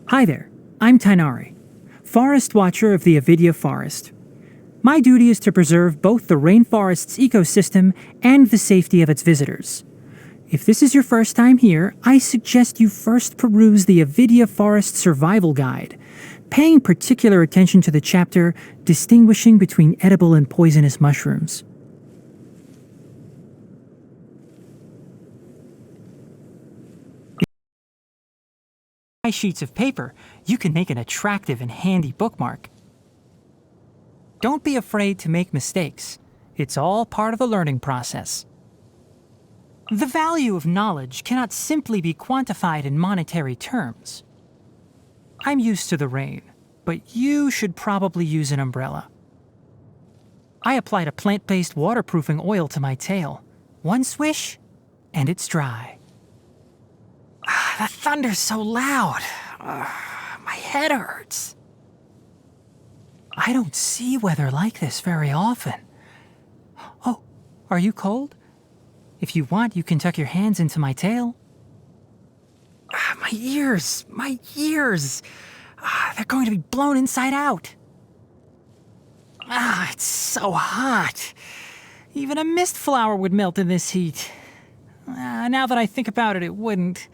Hi there, I'm Tighnari, Forest Watcher of the Avidya Forest. My duty is to preserve both the rainforest's ecosystem and the safety of its visitors. If this is your first time here, I suggest you first peruse the Avidya Forest Survival Guide, paying particular attention to the chapter distinguishing between edible and poisonous mushrooms. Sheets of paper, you can make an attractive and handy bookmark. Don't be afraid to make mistakes. It's all part of the learning process. The value of knowledge cannot simply be quantified in monetary terms. I'm used to the rain, but you should probably use an umbrella. I applied a plant-based waterproofing oil to my tail. One swish, and it's dry. The thunder's so loud. My head hurts. I don't see weather like this very often. Oh, are you cold? If you want, you can tuck your hands into my tail. My ears! They're going to be blown inside out. It's so hot. Even a mist flower would melt in this heat. Now that I think about it, it wouldn't.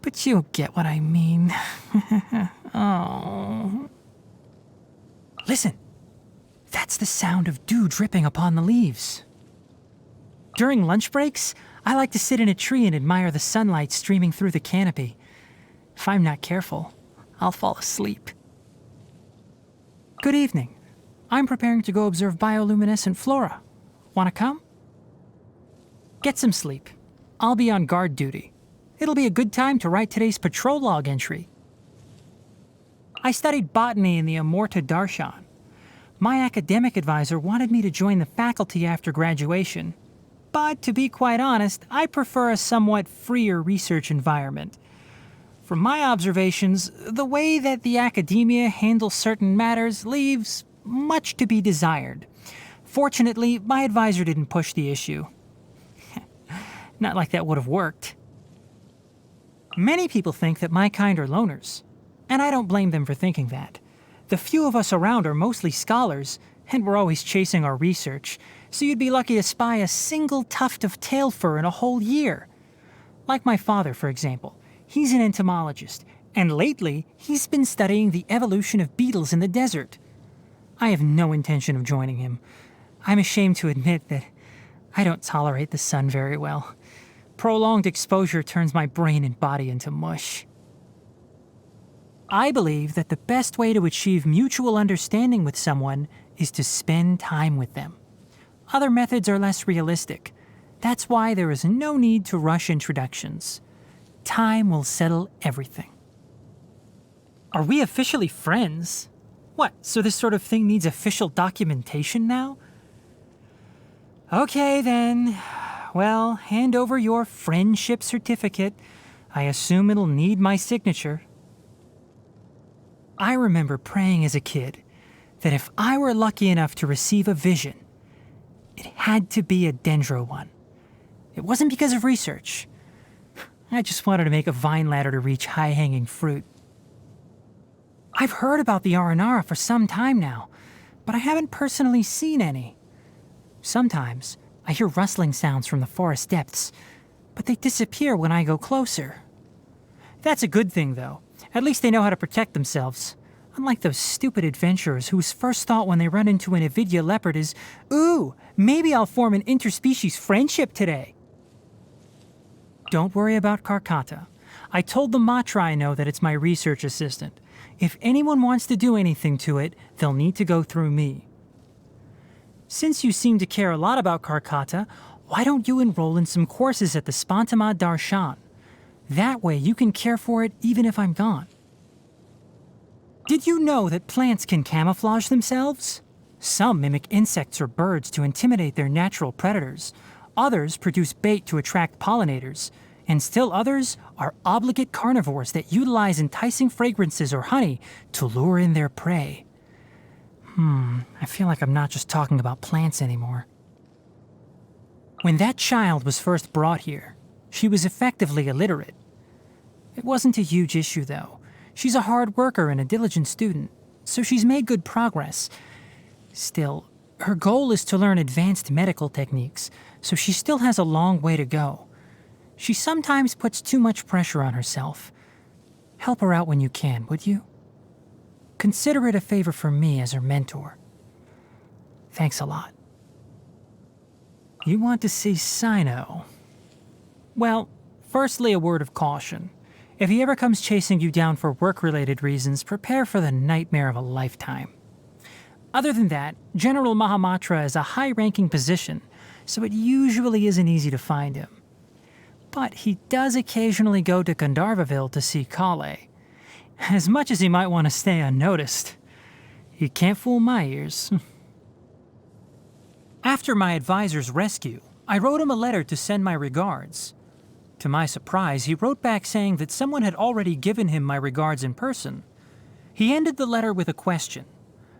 But you'll get what I mean. Oh. Listen. That's the sound of dew dripping upon the leaves. During lunch breaks, I like to sit in a tree and admire the sunlight streaming through the canopy. If I'm not careful, I'll fall asleep. Good evening. I'm preparing to go observe bioluminescent flora. Wanna come? Get some sleep. I'll be on guard duty. It'll be a good time to write today's patrol log entry. I studied botany in the Amurta Darshan. My academic advisor wanted me to join the faculty after graduation. But to be quite honest, I prefer a somewhat freer research environment. From my observations, the way that the academia handles certain matters leaves much to be desired. Fortunately, my advisor didn't push the issue. Not like that would have worked. Many people think that my kind are loners, and I don't blame them for thinking that. The few of us around are mostly scholars, and we're always chasing our research, so you'd be lucky to spy a single tuft of tail fur in a whole year. Like my father, for example. He's an entomologist, and lately he's been studying the evolution of beetles in the desert. I have no intention of joining him. I'm ashamed to admit that I don't tolerate the sun very well. Prolonged exposure turns my brain and body into mush. I believe that the best way to achieve mutual understanding with someone is to spend time with them. Other methods are less realistic. That's why there is no need to rush introductions. Time will settle everything. Are we officially friends? What, so this sort of thing needs official documentation now? Okay then. Well, hand over your friendship certificate. I assume it'll need my signature. I remember praying as a kid that if I were lucky enough to receive a vision, it had to be a dendro one. It wasn't because of research. I just wanted to make a vine ladder to reach high-hanging fruit. I've heard about the aranara for some time now, but I haven't personally seen any. Sometimes I hear rustling sounds from the forest depths, but they disappear when I go closer. That's a good thing, though. At least they know how to protect themselves. Unlike those stupid adventurers whose first thought when they run into an Avidya leopard is, "Ooh, maybe I'll form an interspecies friendship today." Don't worry about Karkata. I told the Matra I know that it's my research assistant. If anyone wants to do anything to it, they'll need to go through me. Since you seem to care a lot about Karkata, why don't you enroll in some courses at the Spantama Darshan? That way you can care for it even if I'm gone. Did you know that plants can camouflage themselves? Some mimic insects or birds to intimidate their natural predators. Others produce bait to attract pollinators. And still others are obligate carnivores that utilize enticing fragrances or honey to lure in their prey. I feel like I'm not just talking about plants anymore. When that child was first brought here, She was effectively illiterate. It wasn't a huge issue, though. She's a hard worker and a diligent student, so she's made good progress. Still, her goal is to learn advanced medical techniques, so she still has a long way to go. She sometimes puts too much pressure on herself. Help her out when you can, would you? Consider it a favor from me as her mentor. Thanks a lot. You want to see Sino? Well, firstly, a word of caution. If he ever comes chasing you down for work-related reasons, prepare for the nightmare of a lifetime. Other than that, General Mahamatra is a high-ranking position, so it usually isn't easy to find him. But he does occasionally go to Gandharvaville to see Kale. As much as he might want to stay unnoticed, he can't fool my ears. After my advisor's rescue, I wrote him a letter to send my regards. To my surprise, he wrote back saying that someone had already given him my regards in person. He ended the letter with a question.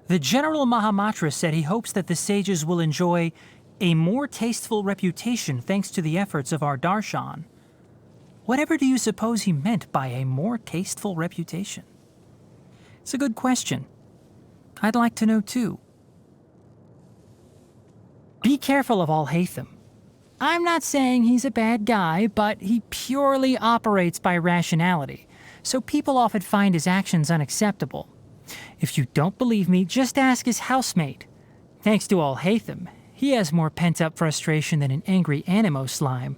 The General Mahamatra said he hopes that the sages will enjoy a more tasteful reputation thanks to the efforts of our darshan. Whatever do you suppose he meant by a more tasteful reputation? It's a good question. I'd like to know too. Be careful of Al-Haytham. I'm not saying he's a bad guy, but he purely operates by rationality, so people often find his actions unacceptable. If you don't believe me, just ask his housemate. Thanks to Al-Haytham, he has more pent-up frustration than an angry animo slime.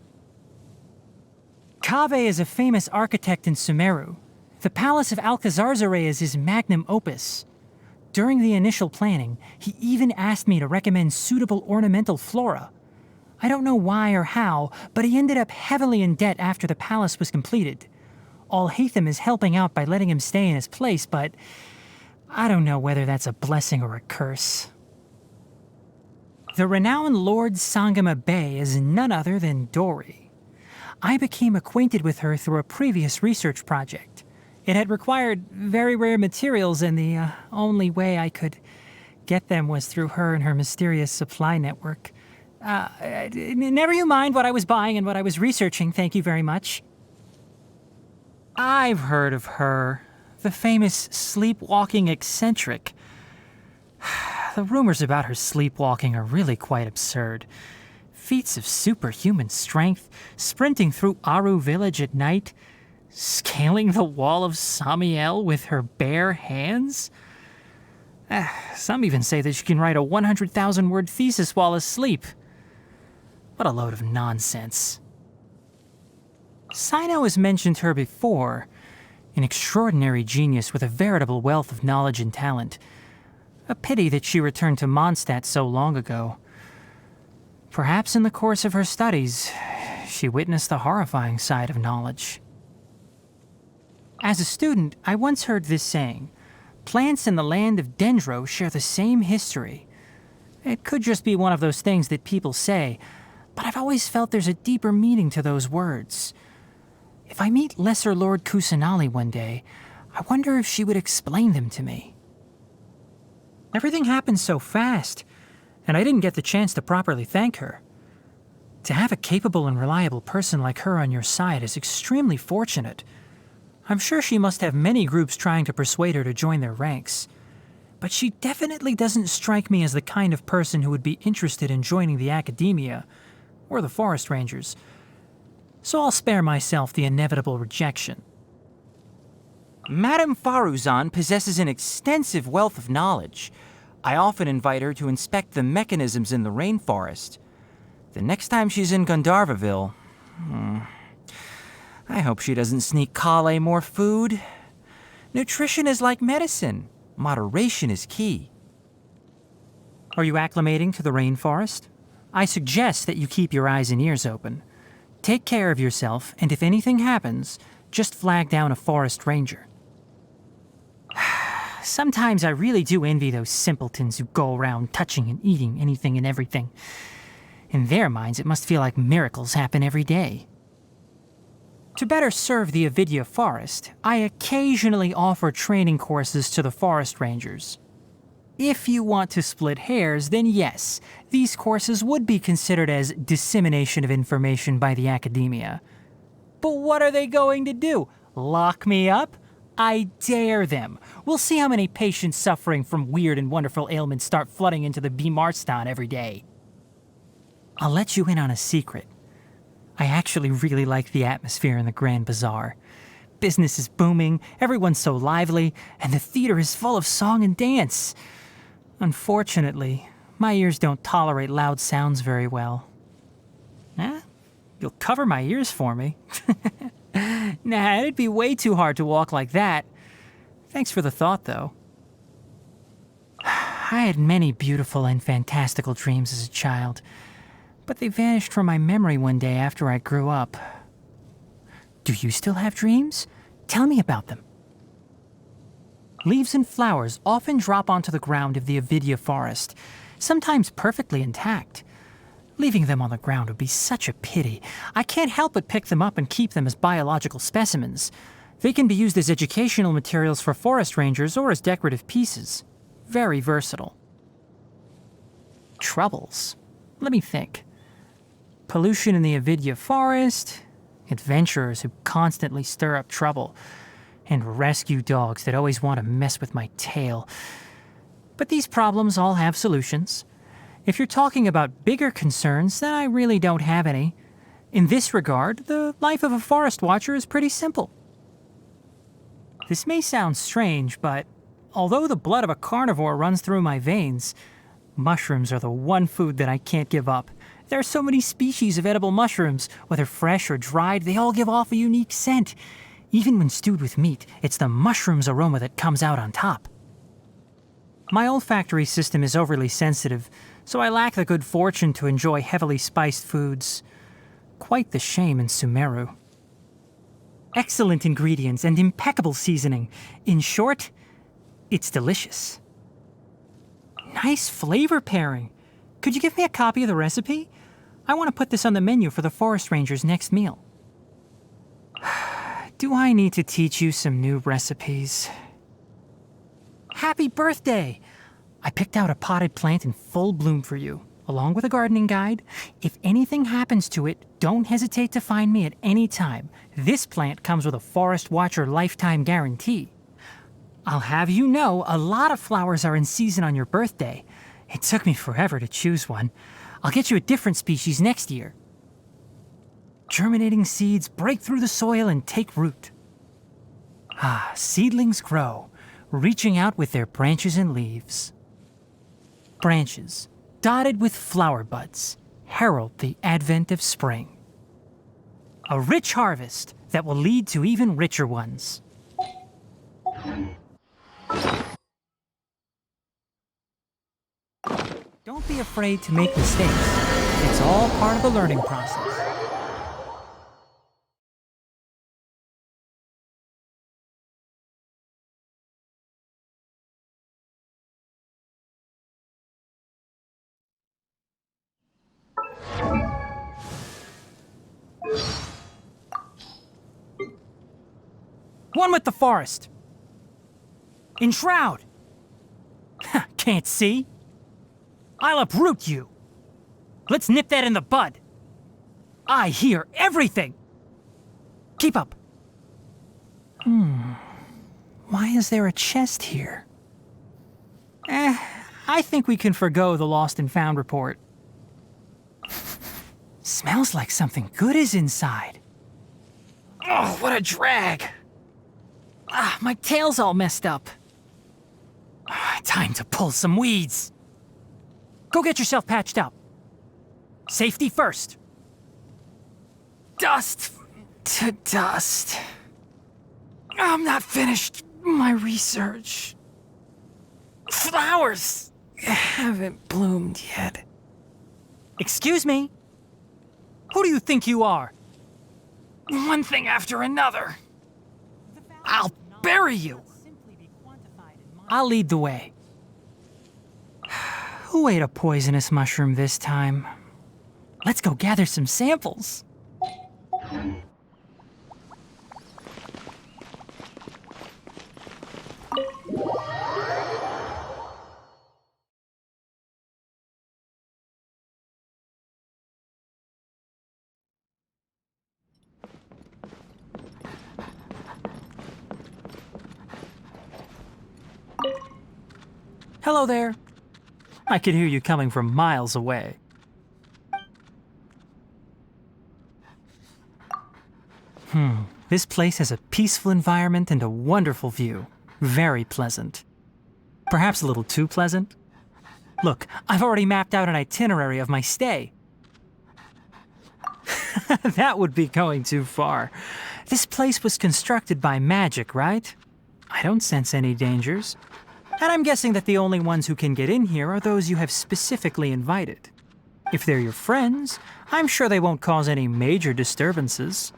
Kaveh is a famous architect in Sumeru. The Palace of Alcazarzaray is his magnum opus. During the initial planning, he even asked me to recommend suitable ornamental flora. I don't know why or how, but he ended up heavily in debt after the palace was completed. Al-Haytham is helping out by letting him stay in his place, but I don't know whether that's a blessing or a curse. The renowned Lord Sangama Bey is none other than Dori. I became acquainted with her through a previous research project. It had required very rare materials, and the only way I could get them was through her and her mysterious supply network. Never you mind what I was buying and what I was researching, thank you very much. I've heard of her. The famous sleepwalking eccentric. The rumors about her sleepwalking are really quite absurd. Feats of superhuman strength, sprinting through Aru village at night, scaling the wall of Samiel with her bare hands. Some even say that she can write a 100,000-word thesis while asleep. What a load of nonsense. Sino has mentioned her before. An extraordinary genius with a veritable wealth of knowledge and talent. A pity that she returned to Mondstadt so long ago. Perhaps in the course of her studies, she witnessed the horrifying side of knowledge. As a student, I once heard this saying, plants in the land of Dendro share the same history. It could just be one of those things that people say, but I've always felt there's a deeper meaning to those words. If I meet Lesser Lord Kusanali one day, I wonder if she would explain them to me. Everything happened so fast, and I didn't get the chance to properly thank her. To have a capable and reliable person like her on your side is extremely fortunate. I'm sure she must have many groups trying to persuade her to join their ranks. But she definitely doesn't strike me as the kind of person who would be interested in joining the academia or the forest rangers. So I'll spare myself the inevitable rejection. Madame Faruzan possesses an extensive wealth of knowledge. I often invite her to inspect the mechanisms in the rainforest. The next time she's in Gandharvaville, I hope she doesn't sneak Kale more food. Nutrition is like medicine. Moderation is key. Are you acclimating to the rainforest? I suggest that you keep your eyes and ears open. Take care of yourself, and if anything happens, just flag down a forest ranger. Sometimes I really do envy those simpletons who go around touching and eating anything and everything. In their minds, it must feel like miracles happen every day. To better serve the Avidya forest, I occasionally offer training courses to the forest rangers. If you want to split hairs, then yes, these courses would be considered as dissemination of information by the academia. But what are they going to do? Lock me up? I dare them. We'll see how many patients suffering from weird and wonderful ailments start flooding into the Bimarstan every day. I'll let you in on a secret. I actually really like the atmosphere in the Grand Bazaar. Business is booming, everyone's so lively, and the theater is full of song and dance. Unfortunately, my ears don't tolerate loud sounds very well. Eh? You'll cover my ears for me. Nah, it'd be way too hard to walk like that. Thanks for the thought, though. I had many beautiful and fantastical dreams as a child, but they vanished from my memory one day after I grew up. Do you still have dreams? Tell me about them. Leaves and flowers often drop onto the ground of the Avidya forest, sometimes perfectly intact. Leaving them on the ground would be such a pity. I can't help but pick them up and keep them as biological specimens. They can be used as educational materials for forest rangers or as decorative pieces. Very versatile. Troubles? Let me think. Pollution in the Avidya forest, adventurers who constantly stir up trouble, and rescue dogs that always want to mess with my tail. But these problems all have solutions. If you're talking about bigger concerns, then I really don't have any. In this regard, the life of a forest watcher is pretty simple. This may sound strange, but although the blood of a carnivore runs through my veins, mushrooms are the one food that I can't give up. There are so many species of edible mushrooms, whether fresh or dried, they all give off a unique scent. Even when stewed with meat, it's the mushroom's aroma that comes out on top. My olfactory system is overly sensitive, so I lack the good fortune to enjoy heavily spiced foods. Quite the shame in Sumeru. Excellent ingredients and impeccable seasoning. In short, it's delicious. Nice flavor pairing. Could you give me a copy of the recipe? I want to put this on the menu for the forest ranger's next meal. Do I need to teach you some new recipes? Happy birthday! I picked out a potted plant in full bloom for you, along with a gardening guide. If anything happens to it, don't hesitate to find me at any time. This plant comes with a Forest Watcher lifetime guarantee. I'll have you know, a lot of flowers are in season on your birthday. It took me forever to choose one. I'll get you a different species next year. Germinating seeds break through the soil and take root. Seedlings grow, reaching out with their branches and leaves. Branches, dotted with flower buds, herald the advent of spring. A rich harvest that will lead to even richer ones. Don't be afraid to make mistakes. It's all part of the learning process. One with the forest. Enshroud. Can't see? I'll uproot you. Let's nip that in the bud. I hear everything. Keep up. Why is there a chest here? I think we can forgo the lost and found report. Smells like something good is inside. Oh, what a drag. My tail's all messed up. Time to pull some weeds. Go get yourself patched up. Safety first. Dust to dust. I'm not finished my research. Flowers haven't bloomed yet. Excuse me? Who do you think you are? One thing after another. I'll bury you. I'll lead the way. Who ate a poisonous mushroom this time? Let's go gather some samples. Hello there. I could hear you coming from miles away. This place has a peaceful environment and a wonderful view. Very pleasant. Perhaps a little too pleasant? Look, I've already mapped out an itinerary of my stay. That would be going too far. This place was constructed by magic, right? I don't sense any dangers. And I'm guessing that the only ones who can get in here are those you have specifically invited. If they're your friends, I'm sure they won't cause any major disturbances.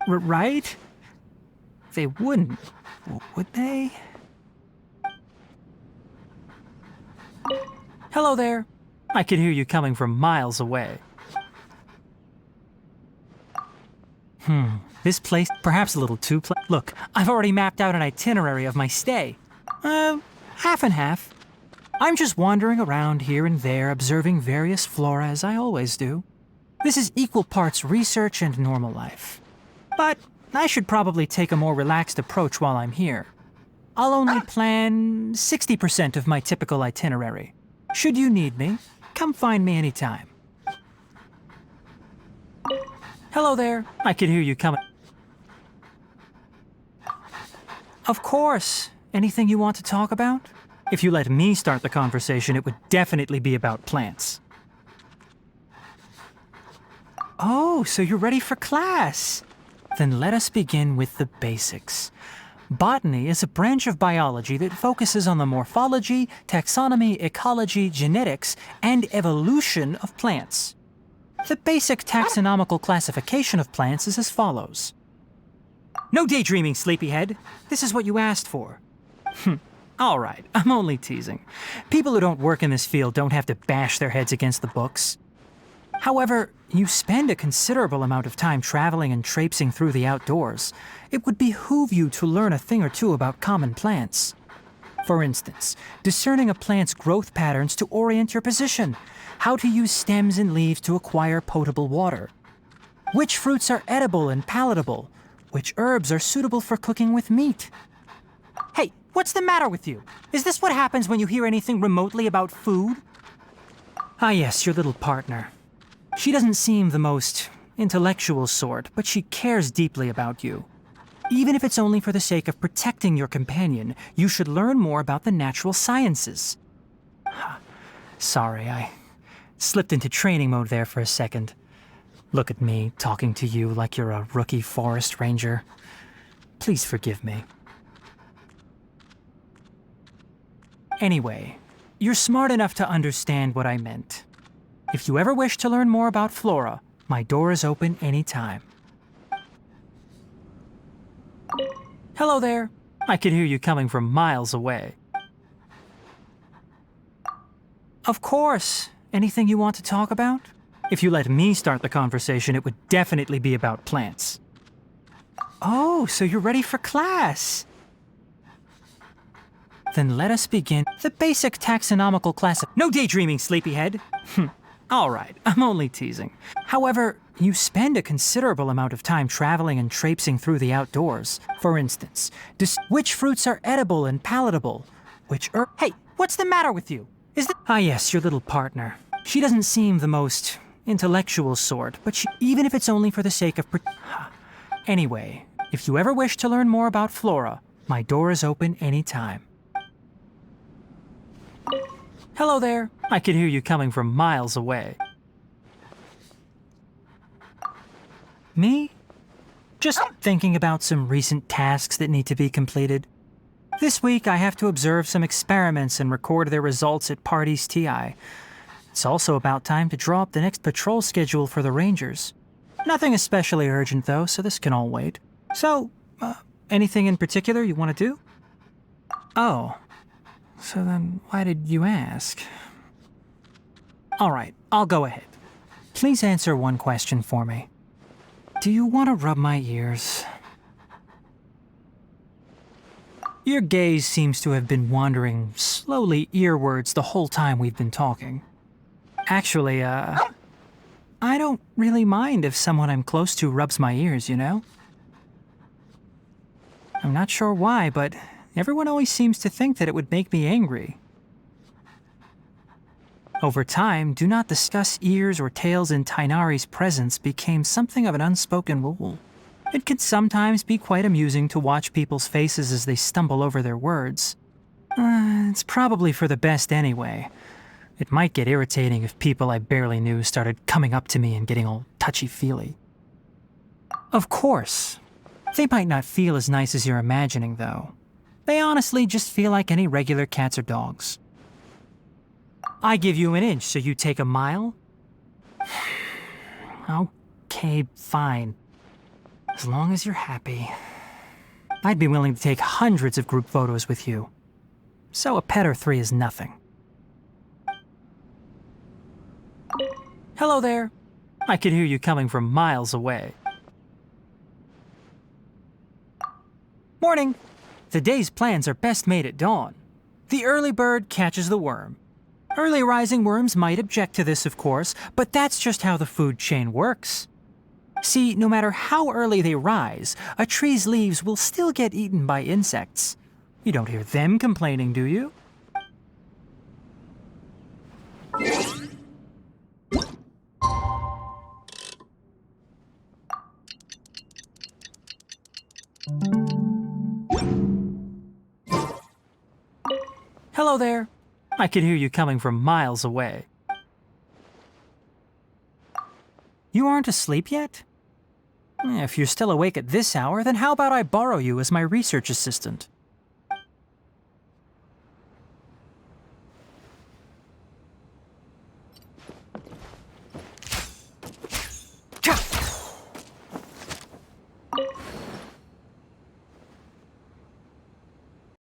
Right? They wouldn't, would they? Hello there. I could hear you coming from miles away. This place, perhaps a little too Look, I've already mapped out an itinerary of my stay. Half and half. I'm just wandering around here and there, observing various flora as I always do. This is equal parts research and normal life. But I should probably take a more relaxed approach while I'm here. I'll only plan 60% of my typical itinerary. Should you need me, come find me anytime. Hello there. I could hear you coming. Of course. Anything you want to talk about? If you let me start the conversation, it would definitely be about plants. Oh, so you're ready for class. Then let us begin with the basics. Botany is a branch of biology that focuses on the morphology, taxonomy, ecology, genetics, and evolution of plants. The basic taxonomical classification of plants is as follows. No daydreaming, sleepyhead. This is what you asked for. All right, I'm only teasing. People who don't work in this field don't have to bash their heads against the books. However, you spend a considerable amount of time traveling and traipsing through the outdoors. It would behoove you to learn a thing or two about common plants. For instance, discerning a plant's growth patterns to orient your position, how to use stems and leaves to acquire potable water, which fruits are edible and palatable, which herbs are suitable for cooking with meat. Hey, what's the matter with you? Is this what happens when you hear anything remotely about food? Ah yes, your little partner. She doesn't seem the most intellectual sort, but she cares deeply about you. Even if it's only for the sake of protecting your companion, you should learn more about the natural sciences. Sorry, I slipped into training mode there for a second. Look at me, talking to you like you're a rookie forest ranger. Please forgive me. Anyway, you're smart enough to understand what I meant. If you ever wish to learn more about flora, my door is open anytime. Hello there. I could hear you coming from miles away. Of course. Anything you want to talk about? If you let me start the conversation, it would definitely be about plants. Oh, so you're ready for class. Then let us begin the basic taxonomical class. No daydreaming, sleepyhead. All right, I'm only teasing. However, you spend a considerable amount of time traveling and traipsing through the outdoors. For instance, which fruits are edible and palatable? Hey, what's the matter with you? Ah yes, your little partner. She doesn't seem the most intellectual sort, but even if it's only for the sake of Anyway, if you ever wish to learn more about flora, my door is open anytime. Hello there. I could hear you coming from miles away. Me? Just thinking about some recent tasks that need to be completed. This week I have to observe some experiments and record their results at Party's TI. It's also about time to draw up the next patrol schedule for the Rangers. Nothing especially urgent though, so this can all wait. So, anything in particular you want to do? Oh. So then, why did you ask? All right, I'll go ahead. Please answer one question for me. Do you want to rub my ears? Your gaze seems to have been wandering slowly earwards the whole time we've been talking. Actually, I don't really mind if someone I'm close to rubs my ears, you know? I'm not sure why, but everyone always seems to think that it would make me angry. Over time, do not discuss ears or tails in Tighnari's presence became something of an unspoken rule. It could sometimes be quite amusing to watch people's faces as they stumble over their words. It's probably for the best anyway. It might get irritating if people I barely knew started coming up to me and getting all touchy-feely. Of course. They might not feel as nice as you're imagining, though. They honestly just feel like any regular cats or dogs. I give you an inch, so you take a mile? Okay, fine. As long as you're happy. I'd be willing to take hundreds of group photos with you. So a pet or three is nothing. Hello there. I could hear you coming from miles away. Morning. The day's plans are best made at dawn. The early bird catches the worm. Early rising worms might object to this, of course, but that's just how the food chain works. See, no matter how early they rise, a tree's leaves will still get eaten by insects. You don't hear them complaining, do you? Hello there. I could hear you coming from miles away. You aren't asleep yet? If you're still awake at this hour, then how about I borrow you as my research assistant?